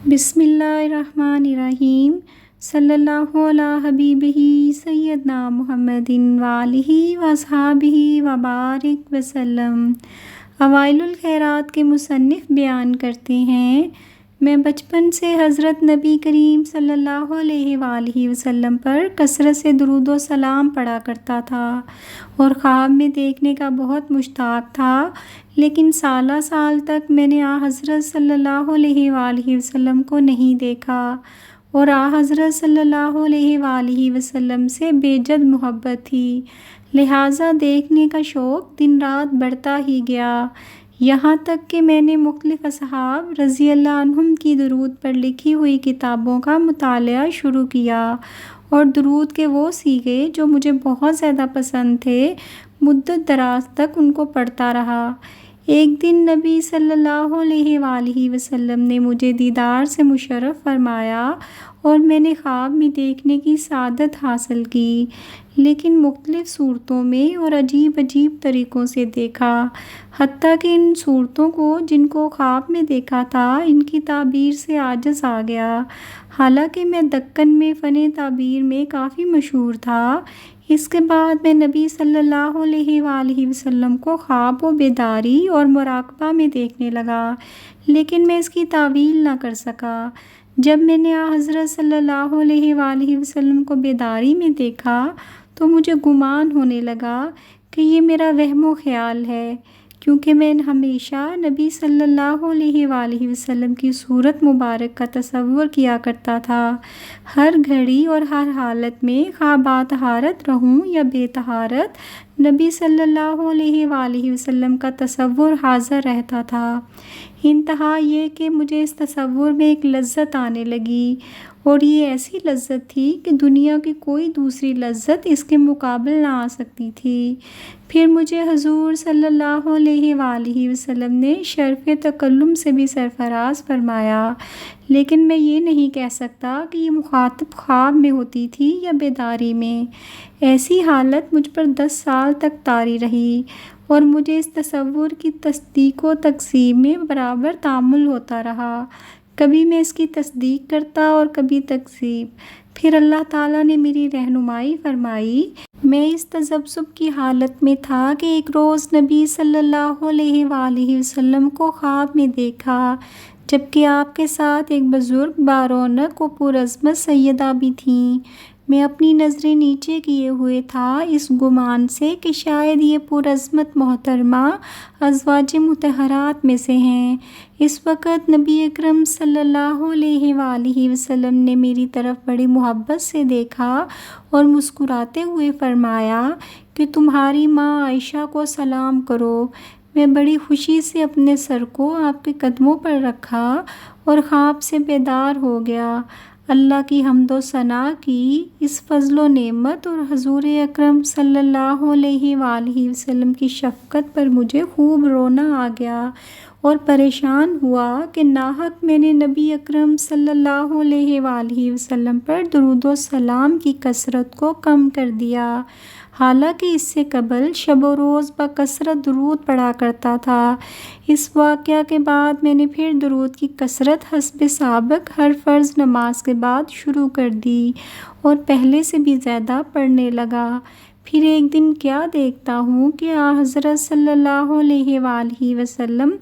بسم اللہ الرحمن الرحیم صلی اللہ علی حبیبہ سیدنا محمد وآلہ واصحابہ وبارک وسلم۔ اوائل الخیرات کے مصنف بیان کرتے ہیں، میں بچپن سے حضرت نبی کریم صلی اللہ علیہ وآلہ وسلم پر کثرت سے درود و سلام پڑھا کرتا تھا اور خواب میں دیکھنے کا بہت مشتاق تھا، لیکن سالہ سال تک میں نے حضرت صلی اللہ علیہ وآلہ وسلم کو نہیں دیکھا اور حضرت صلی اللہ علیہ وآلہ وسلم سے بے جد محبت تھی، لہٰذا دیکھنے کا شوق دن رات بڑھتا ہی گیا، یہاں تک کہ میں نے مختلف اصحاب رضی اللہ عنہم کی درود پر لکھی ہوئی کتابوں کا مطالعہ شروع کیا اور درود کے وہ صیغے جو مجھے بہت زیادہ پسند تھے، مدت دراز تک ان کو پڑھتا رہا۔ ایک دن نبی صلی اللہ علیہ وآلہ وسلم نے مجھے دیدار سے مشرف فرمایا اور میں نے خواب میں دیکھنے کی سعادت حاصل کی، لیکن مختلف صورتوں میں اور عجیب عجیب طریقوں سے دیکھا، حتیٰ کہ ان صورتوں کو جن کو خواب میں دیکھا تھا ان کی تعبیر سے عاجز آ گیا، حالانکہ میں دکن میں فن تعبیر میں کافی مشہور تھا۔ اس کے بعد میں نبی صلی اللہ علیہ وآلہ وسلم کو خواب و بیداری اور مراقبہ میں دیکھنے لگا، لیکن میں اس کی تعویل نہ کر سکا۔ جب میں نے حضرت صلی اللہ علیہ وآلہ وسلم کو بیداری میں دیکھا تو مجھے گمان ہونے لگا کہ یہ میرا وہم و خیال ہے، کیونکہ میں ہمیشہ نبی صلی اللہ علیہ وآلہ وسلم کی صورت مبارک کا تصور کیا کرتا تھا، ہر گھڑی اور ہر حالت میں، خواہ باطہارت رہوں یا بے طہارت، نبی صلی اللہ علیہ وآلہ وسلم کا تصور حاضر رہتا تھا۔ انتہا یہ کہ مجھے اس تصور میں ایک لذت آنے لگی اور یہ ایسی لذت تھی کہ دنیا کی کوئی دوسری لذت اس کے مقابل نہ آ سکتی تھی۔ پھر مجھے حضور صلی اللہ علیہ وآلہ وسلم نے شرف تکلم سے بھی سرفراز فرمایا، لیکن میں یہ نہیں کہہ سکتا کہ یہ مخاطب خواب میں ہوتی تھی یا بیداری میں۔ ایسی حالت مجھ پر 10 سال تک طاری رہی اور مجھے اس تصور کی تصدیق و تکذیب میں برابر تعامل ہوتا رہا، کبھی میں اس کی تصدیق کرتا اور کبھی تکذیب۔ پھر اللہ تعالیٰ نے میری رہنمائی فرمائی، میں اس تذبذب کی حالت میں تھا کہ ایک روز نبی صلی اللہ علیہ وآلہ وسلم کو خواب میں دیکھا، جبکہ آپ کے ساتھ ایک بزرگ بارونق و پرعظمت سیدہ بھی تھیں۔ میں اپنی نظریں نیچے کیے ہوئے تھا، اس گمان سے کہ شاید یہ پرعظمت محترمہ ازواج مطہرات میں سے ہیں۔ اس وقت نبی اکرم صلی اللہ علیہ وآلہ وسلم نے میری طرف بڑی محبت سے دیکھا اور مسکراتے ہوئے فرمایا کہ تمہاری ماں عائشہ کو سلام کرو۔ میں بڑی خوشی سے اپنے سر کو آپ کے قدموں پر رکھا اور خواب سے بیدار ہو گیا۔ اللہ کی حمد و ثنا کی اس فضل و نعمت اور حضور اکرم صلی اللہ علیہ وآلہ وسلم کی شفقت پر مجھے خوب رونا آ گیا اور پریشان ہوا کہ ناحق میں نے نبی اکرم صلی اللہ علیہ وآلہ وسلم پر درود و سلام کی کثرت کو کم کر دیا، حالانکہ اس سے قبل شب و روز بکثرت درود پڑھا کرتا تھا۔ اس واقعہ کے بعد میں نے پھر درود کی کثرت حسب سابق ہر فرض نماز کے بعد شروع کر دی اور پہلے سے بھی زیادہ پڑھنے لگا۔ پھر ایک دن کیا دیکھتا ہوں کہ حضرت صلی اللہ علیہ وآلہ وسلم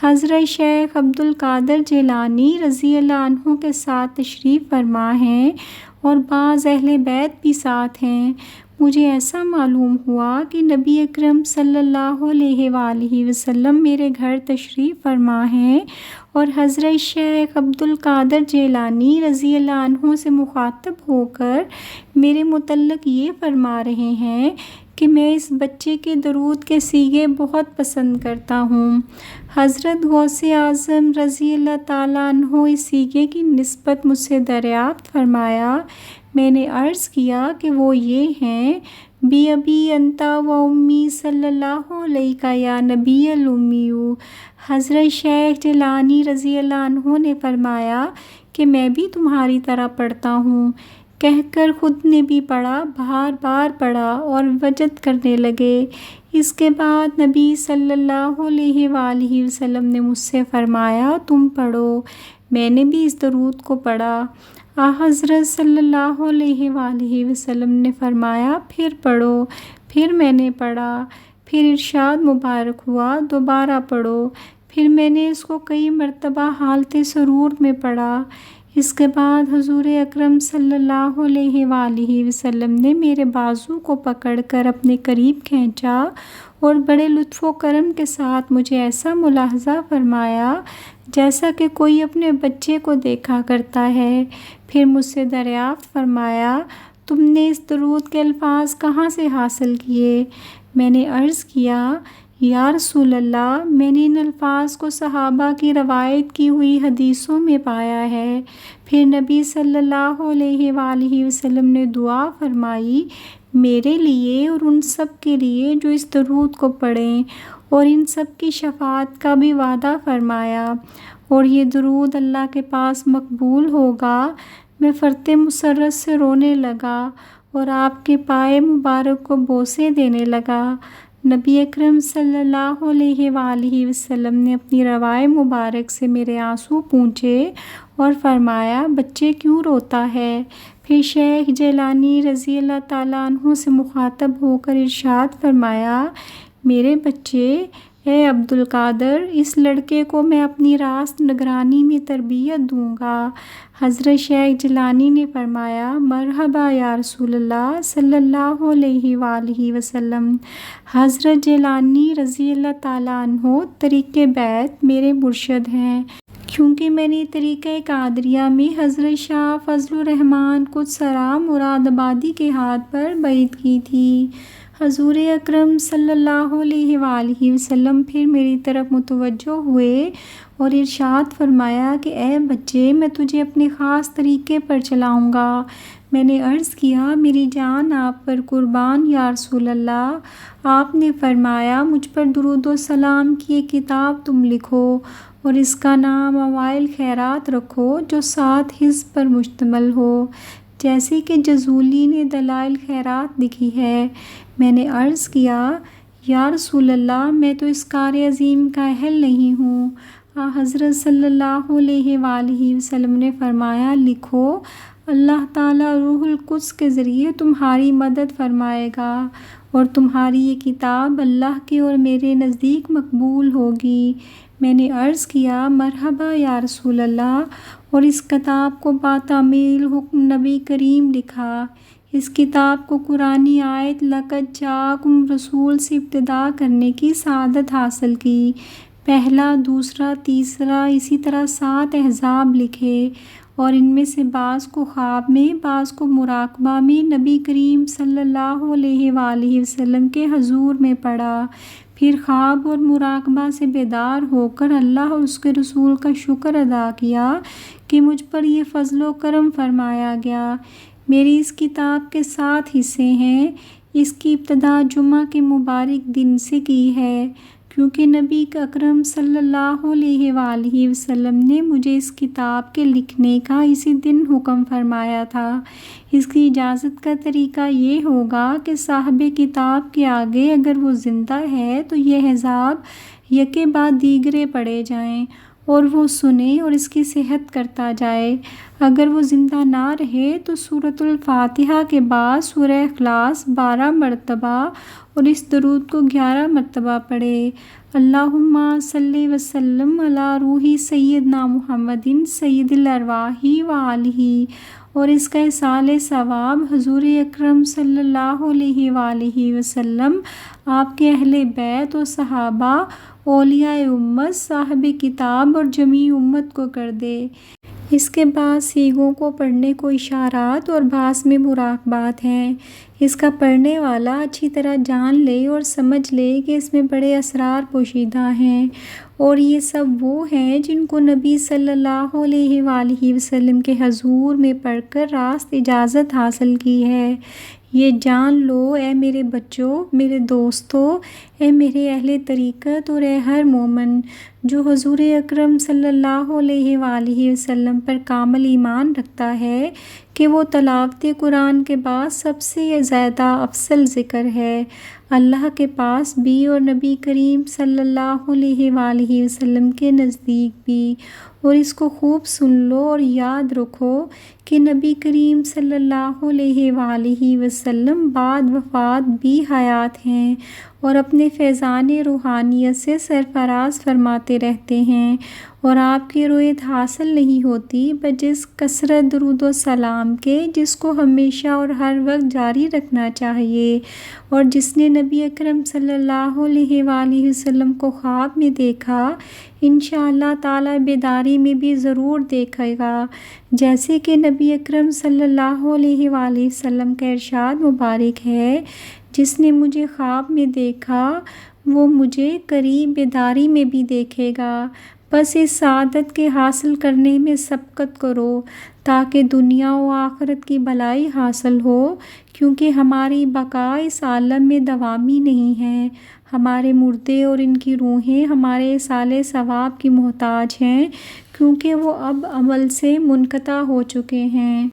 حضرت شیخ عبد القادر جیلانی رضی اللہ عنہ کے ساتھ تشریف فرما ہیں اور بعض اہل بیت بھی ساتھ ہیں۔ مجھے ایسا معلوم ہوا کہ نبی اکرم صلی اللہ علیہ وآلہ وسلم میرے گھر تشریف فرما ہیں اور حضرت شیخ عبد القادر جیلانی رضی اللہ عنہ سے مخاطب ہو کر میرے متعلق یہ فرما رہے ہیں کہ میں اس بچے کے درود کے صیغے بہت پسند کرتا ہوں۔ حضرت غوث اعظم رضی اللہ تعالیٰ عنہ اس صیغے کی نسبت مجھ سے دریافت فرمایا۔ میں نے عرض کیا کہ وہ یہ ہیں، بی ابی انت و امی صلی اللہ علیہ یا نبی الامی۔ حضرت شیخ جیلانی رضی اللہ عنہ نے فرمایا کہ میں بھی تمہاری طرح پڑھتا ہوں، کہہ کر خود نے بھی پڑھا، بار بار پڑھا اور وجد کرنے لگے۔ اس کے بعد نبی صلی اللہ علیہ وآلہ وسلم نے مجھ سے فرمایا، تم پڑھو۔ میں نے بھی اس درود کو پڑھا۔ حضرت صلی اللہ علیہ وآلہ وسلم نے فرمایا پھر پڑھو۔ پھر میں نے پڑھا۔ پھر ارشاد مبارک ہوا دوبارہ پڑھو۔ پھر میں نے اس کو کئی مرتبہ حالت سرور میں پڑھا۔ اس کے بعد حضور اکرم صلی اللہ علیہ وآلہ وسلم نے میرے بازو کو پکڑ کر اپنے قریب کھینچا اور بڑے لطف و کرم کے ساتھ مجھے ایسا ملاحظہ فرمایا جیسا کہ کوئی اپنے بچے کو دیکھا کرتا ہے۔ پھر مجھ سے دریافت فرمایا تم نے اس درود کے الفاظ کہاں سے حاصل کیے؟ میں نے عرض کیا یا رسول اللہ، میں نے ان الفاظ کو صحابہ کی روایت کی ہوئی حدیثوں میں پایا ہے۔ پھر نبی صلی اللہ علیہ وآلہ وسلم نے دعا فرمائی میرے لیے اور ان سب کے لیے جو اس درود کو پڑھیں، اور ان سب کی شفاعت کا بھی وعدہ فرمایا، اور یہ درود اللہ کے پاس مقبول ہوگا۔ میں فرط مسرت سے رونے لگا اور آپ کے پائے مبارک کو بوسے دینے لگا۔ نبی اکرم صلی اللہ علیہ وآلہ وسلم نے اپنی روائے مبارک سے میرے آنسو پونچھے اور فرمایا بچے کیوں روتا ہے؟ پھر شیخ جیلانی رضی اللہ تعالیٰ عنہ سے مخاطب ہو کر ارشاد فرمایا میرے بچے، اے عبد القادر، اس لڑکے کو میں اپنی راست نگرانی میں تربیت دوں گا۔ حضرت شیخ جیلانی نے فرمایا مرحبا یا رسول اللہ صلی اللہ علیہ وآلہ وسلم۔ حضرت جیلانی رضی اللہ تعالیٰ عنہ طریقِ بیعت میرے مرشد ہیں، کیونکہ میں نے طریقۂ قادریہ میں حضرت شاہ فضل الرحمن قدس سرا مراد آبادی کے ہاتھ پر بیعت کی تھی۔ حضور اکرم صلی اللہ علیہ وآلہ وسلم پھر میری طرف متوجہ ہوئے اور ارشاد فرمایا کہ اے بچے، میں تجھے اپنے خاص طریقے پر چلاؤں گا۔ میں نے عرض کیا میری جان آپ پر قربان یا رسول اللہ۔ آپ نے فرمایا مجھ پر درود و سلام کی ایک کتاب تم لکھو اور اس کا نام اوائل خیرات رکھو جو 7 حزب پر مشتمل ہو، جیسے کہ جزولی نے دلائل خیرات لکھی ہے۔ میں نے عرض کیا یا رسول اللہ، میں تو اس کار عظیم کا اہل نہیں ہوں۔ حضرت صلی اللہ علیہ وآلہ وسلم نے فرمایا لکھو، اللہ تعالیٰ روح القدس کے ذریعے تمہاری مدد فرمائے گا اور تمہاری یہ کتاب اللہ کے اور میرے نزدیک مقبول ہوگی۔ میں نے عرض کیا مرحبا یا رسول اللہ، اور اس کتاب کو باتعمیل حکم نبی کریم لکھا۔ اس کتاب کو قرآنی آیت لقد جاءکم رسول سے ابتدا کرنے کی سعادت حاصل کی۔ پہلا، دوسرا، تیسرا، اسی طرح 7 احزاب لکھے، اور ان میں سے بعض کو خواب میں، بعض کو مراقبہ میں نبی کریم صلی اللہ علیہ وآلہ وسلم کے حضور میں پڑھا۔ پھر خواب اور مراقبہ سے بیدار ہو کر اللہ اور اس کے رسول کا شکر ادا کیا کہ مجھ پر یہ فضل و کرم فرمایا گیا۔ میری اس کتاب کے 7 حصے ہیں۔ اس کی ابتدا جمعہ کے مبارک دن سے کی ہے، کیونکہ نبی اکرم صلی اللہ علیہ وآلہ وسلم نے مجھے اس کتاب کے لکھنے کا اسی دن حکم فرمایا تھا۔ اس کی اجازت کا طریقہ یہ ہوگا کہ صاحب کتاب کے آگے اگر وہ زندہ ہے تو یہ احزاب یکے بعد دیگرے پڑھے جائیں اور وہ سنے اور اس کی صحت کرتا جائے۔ اگر وہ زندہ نہ رہے تو سورۃ الفاتحہ کے بعد سورہ اخلاص 12 مرتبہ اور اس درود کو 11 مرتبہ پڑھے۔ اللہم صلی وسلم علی روح سیدنا محمد سید الارواح وآلہ، اور اس کا ایصال ثواب حضور اکرم صلی اللہ علیہ وآلہ وسلم، آپ کے اہل بیت و صحابہ، اولیاء امت، صاحب کتاب اور جمیع امت کو کر دے۔ اس کے بعد سیغوں کو پڑھنے کو اشارات اور بعض میں مراقبات ہیں۔ اس کا پڑھنے والا اچھی طرح جان لے اور سمجھ لے کہ اس میں بڑے اسرار پوشیدہ ہیں، اور یہ سب وہ ہیں جن کو نبی صلی اللہ علیہ وآلہ وسلم کے حضور میں پڑھ کر راست اجازت حاصل کی ہے۔ یہ جان لو اے میرے بچوں، میرے دوستو، اے میرے اہل طریقت اور اے ہر مومن جو حضور اکرم صلی اللہ علیہ وآلہ وسلم پر کامل ایمان رکھتا ہے کہ وہ تلاوت قرآن کے بعد سب سے زیادہ افضل ذکر ہے اللہ کے پاس بھی اور نبی کریم صلی اللہ علیہ وآلہ وسلم کے نزدیک بھی۔ اور اس کو خوب سن لو اور یاد رکھو کہ نبی کریم صلی اللہ علیہ وآلہ وسلم بعد وفات بھی حیات ہیں اور اپنے فیضان روحانیت سے سرفراز فرماتے رہتے ہیں، اور آپ کی رؤیت حاصل نہیں ہوتی بجز کثرت درود و سلام کے، جس کو ہمیشہ اور ہر وقت جاری رکھنا چاہیے۔ اور جس نے نبی اکرم صلی اللہ علیہ وآلہ وسلم کو خواب میں دیکھا انشاءاللہ تعالی بیداری میں بھی ضرور دیکھے گا، جیسے کہ نبی اکرم صلی اللہ علیہ وآلہ وسلم کا ارشاد مبارک ہے، جس نے مجھے خواب میں دیکھا وہ مجھے قریب بیداری میں بھی دیکھے گا۔ بس اس سعادت کے حاصل کرنے میں سبقت کرو تاکہ دنیا و آخرت کی بھلائی حاصل ہو، کیونکہ ہماری بقا اس عالم میں دوامی نہیں ہے، ہمارے مردے اور ان کی روحیں ہمارے ایصال ثواب کی محتاج ہیں، کیونکہ وہ اب عمل سے منقطع ہو چکے ہیں۔